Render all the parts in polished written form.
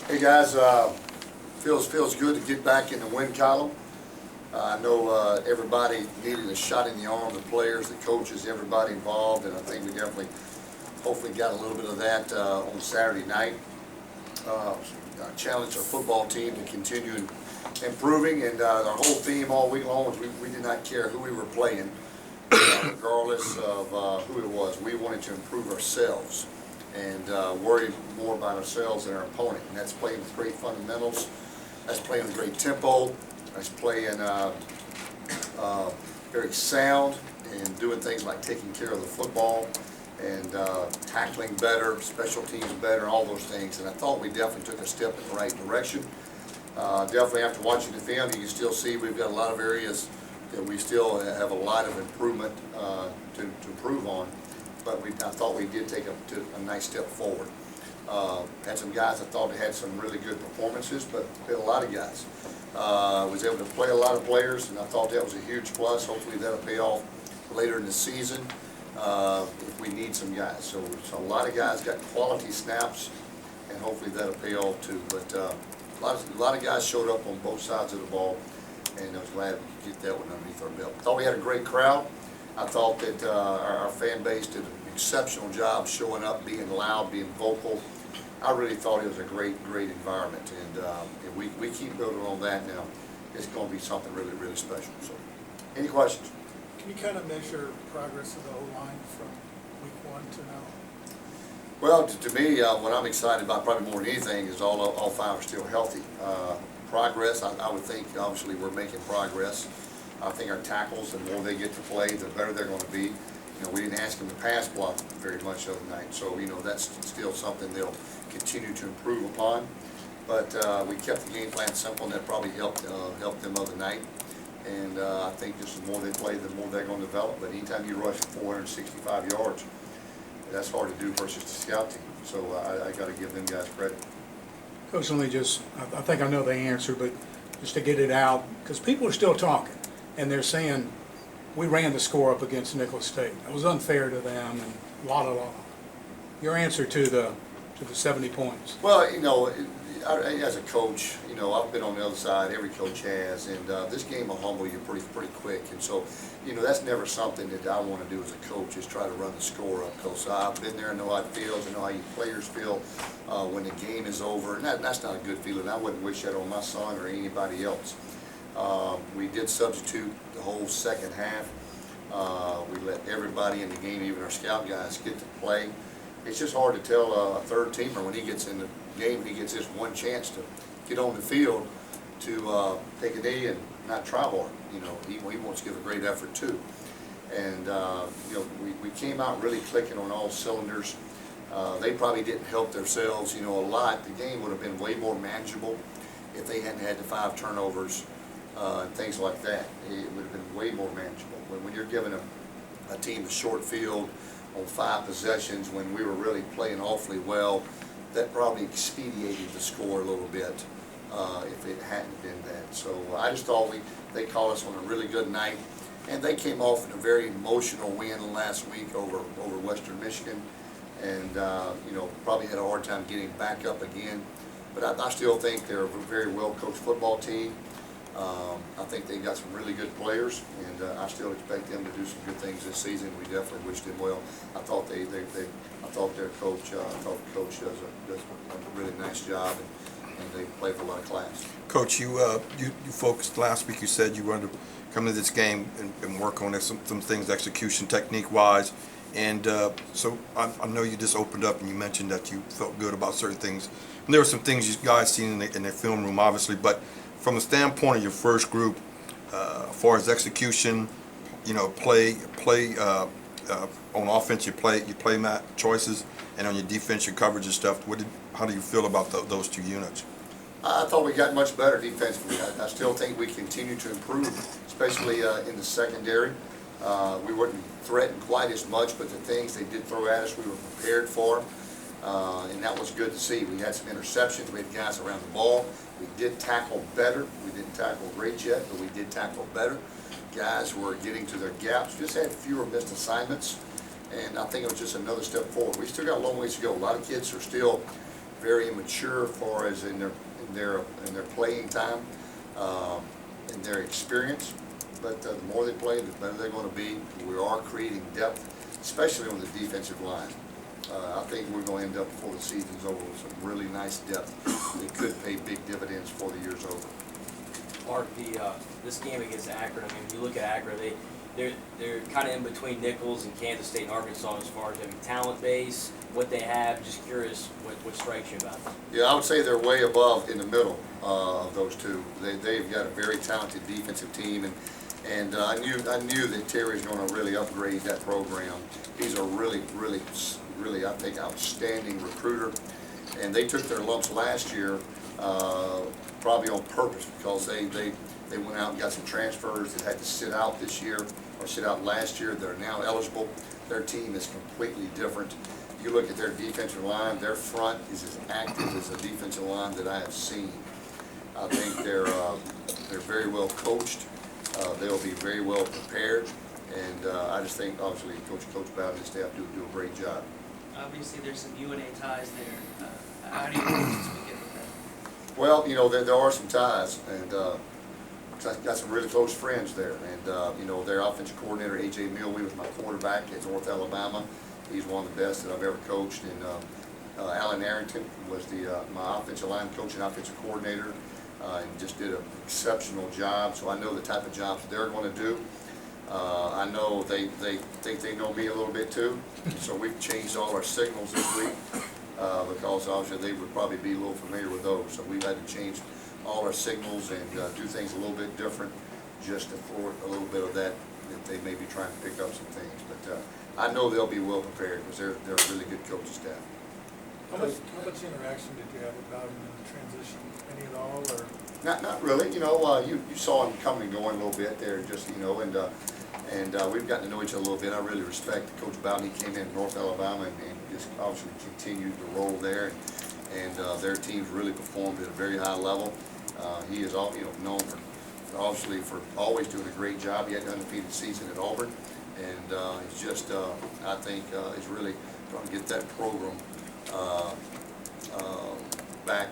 Hey guys, feels good to get back in the win column. I know everybody needed a shot in the arm, the players, the coaches, everybody involved, and I think we definitely, hopefully got a little bit of that on Saturday night. Challenged our football team to continue improving, and our whole theme all week long was we did not care who we were playing, regardless of who it was. We wanted to improve ourselves and worry more about ourselves than our opponent. And that's playing with great fundamentals, that's playing with great tempo, that's playing very sound and doing things like taking care of the football and tackling better, special teams better, all those things. And I thought we definitely took a step in the right direction. Definitely after watching the film, you can still see we've got a lot of areas that we still have a lot of improvement to improve on. But I thought we did take a nice step forward. Had some guys I thought had some really good performances, but we had a lot of guys. Was able to play a lot of players, and I thought that was a huge plus. Hopefully that'll pay off later in the season if we need some guys. So a lot of guys got quality snaps, and hopefully that'll pay off too. But a lot of guys showed up on both sides of the ball, and I was glad we could get that one underneath our belt. I thought we had a great crowd. I thought that our fan base did an exceptional job showing up, being loud, being vocal. I really thought it was a great environment, and we keep building on that now. It's going to be something really special. So, any questions? Can you kind of measure progress of the O-line from week 1 to now? Well, to me, what I'm excited about probably more than anything is all five are still healthy. Progress, I would think, obviously we're making progress. I think our tackles, the more they get to play, the better they're going to be. You know, we didn't ask them to pass block very much the other night, so you know that's still something they'll continue to improve upon. But we kept the game plan simple, and that probably helped them other night. And I think just the more they play, the more they're going to develop. But anytime you rush 465 yards, that's hard to do versus the scout team. So I got to give them guys credit. Coach, let me I think I know the answer, but just to get it out, because people are still talking, and they're saying, we ran the score up against Nicholls State. It was unfair to them, and la. Your answer to the 70 points. Well, you know, as a coach, you know, I've been on the other side. Every coach has, and this game will humble you pretty quick. And so, you know, that's never something that I want to do as a coach, is try to run the score up. Because I've been there, I know how it feels, I know how you players feel when the game is over, and that's not a good feeling. I wouldn't wish that on my son or anybody else. We did substitute the whole second half. We let everybody in the game, even our scout guys, get to play. It's just hard to tell a third teamer when he gets in the game, he gets this one chance to get on the field to take a knee and not try hard. You know, he wants to give a great effort too. And you know, we came out really clicking on all cylinders. They probably didn't help themselves, you know, a lot. The game would have been way more manageable if they hadn't had the 5 turnovers. And things like that. It would have been way more manageable. When you're giving a team a short field on 5 possessions when we were really playing awfully well, that probably expedited the score a little bit if it hadn't been that. So I just thought they called us on a really good night, and they came off in a very emotional win last week over Western Michigan, and you know, probably had a hard time getting back up again. But I still think they're a very well coached football team. I think they got some really good players, and I still expect them to do some good things this season. We definitely wish them well. I thought their coach, the coach does a really nice job, and they play with a lot of class. Coach, you focused last week. You said you wanted to come to this game and work on some things, execution, technique-wise. And so I know you just opened up and you mentioned that you felt good about certain things. And there were some things you guys seen in the film room, obviously, but from the standpoint of your first group, as far as execution, you know, play on offense, you play mat choices, and on your defense, your coverage and stuff. How do you feel about those 2 units? I thought we got much better defensively. I still think we continue to improve, especially in the secondary. We weren't threatened quite as much, but the things they did throw at us, we were prepared for. And that was good to see. We had some interceptions. We had guys around the ball. We did tackle better. We didn't tackle great yet, but we did tackle better. Guys were getting to their gaps. Just had fewer missed assignments, and I think it was just another step forward. We still got a long ways to go. A lot of kids are still very immature as far as in their playing time, in their experience. But the more they play, the better they're going to be. We are creating depth, especially on the defensive line. I think we're going to end up before the season's over with some really nice depth that could pay big dividends before the year's over. Mark, this game against Akron, I mean, when you look at Akron, they're kind of in between Nicholls and Kansas State and Arkansas as far as having talent base, what they have. Just curious what strikes you about them. Yeah, I would say they're way above in the middle of those two. They've got a very talented defensive team, and I knew that Terry's going to really upgrade that program. He's a really, I think, outstanding recruiter, and they took their lumps last year probably on purpose because they went out and got some transfers that had to sit out this year or sit out last year. They're now eligible. Their team is completely different. You look at their defensive line, their front is as active as a defensive line that I have seen. I think they're very well coached. They'll be very well prepared, and I just think obviously Coach Bowden and his staff do a great job. Obviously, there's some UNA ties there. How do you approach this weekend with that? Well, you know, there are some ties, and I've got some really close friends there. And, you know, their offensive coordinator, A.J. Milwee, was my quarterback at North Alabama. He's one of the best that I've ever coached. And Alan Arrington was my offensive line coach and offensive coordinator, and just did an exceptional job. So I know the type of jobs they're going to do. I know they think they know me a little bit too. So we've changed all our signals this week because obviously they would probably be a little familiar with those. So we've had to change all our signals and do things a little bit different just to thwart a little bit of that they may be trying to pick up some things. But I know they'll be well prepared because they're a really good coaching staff. How much interaction did you have with Bowden in the transition? Any at all, or? Not really. You know, you saw him coming and going a little bit there, just, you know, and we've gotten to know each other a little bit. I really respect Coach Bowden. He came in North Alabama and just obviously continued to roll there, and their teams really performed at a very high level. He is all, you know, known for obviously for always doing a great job. He had an undefeated season at Auburn, and he's just I think is really trying to get that program back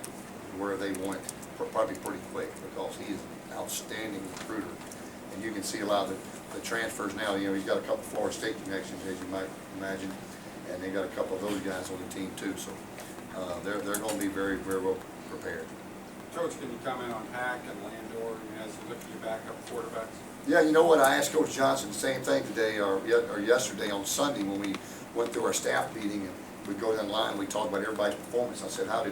where they want it, probably pretty quick, because he is an outstanding recruiter. And you can see a lot of the transfers now. You know, he's got a couple of Florida State connections, as you might imagine, and they got a couple of those guys on the team too. So they're going to be very, very well prepared. Coach, can you comment on Hack and Landor as you look at your backup quarterbacks? Yeah, you know what? I asked Coach Johnson the same thing today or yesterday on Sunday when we went through our staff meeting, and we go down the line and we talked about everybody's performance. I said, how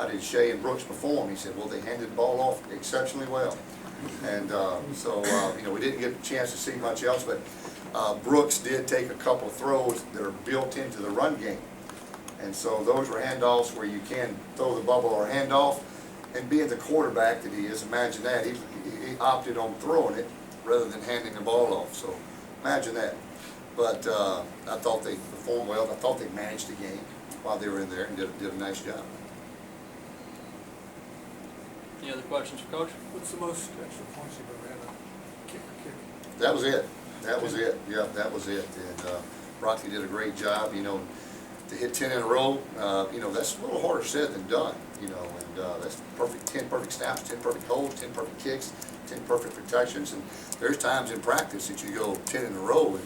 did Shea and Brooks perform? He said, well, they handed the ball off exceptionally well. And so, you know, we didn't get a chance to see much else, but Brooks did take a couple of throws that are built into the run game. And so those were handoffs where you can throw the bubble or handoff. And being the quarterback that he is, imagine that. He opted on throwing it rather than handing the ball off. So imagine that. But I thought they performed well. I thought they managed the game while they were in there and did a nice job. Any other questions for Coach? What's the most extra points you've ever had a kicker kick? That was it. That was it. Yeah, that was it. And Rocky did a great job. You know, to hit 10 in a row, you know, that's a little harder said than done. You know, and that's perfect. 10 perfect snaps, 10 perfect holds, 10 perfect kicks, 10 perfect protections. And there's times in practice that you go 10 in a row,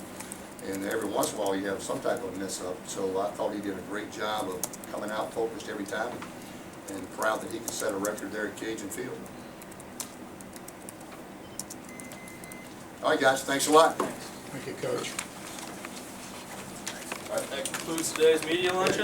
and every once in a while you have some type of mess up. So I thought he did a great job of coming out focused every time, and proud that he could set a record there at Cajun Field. All right, guys, thanks a lot. Thank you, Coach. That concludes today's media luncheon.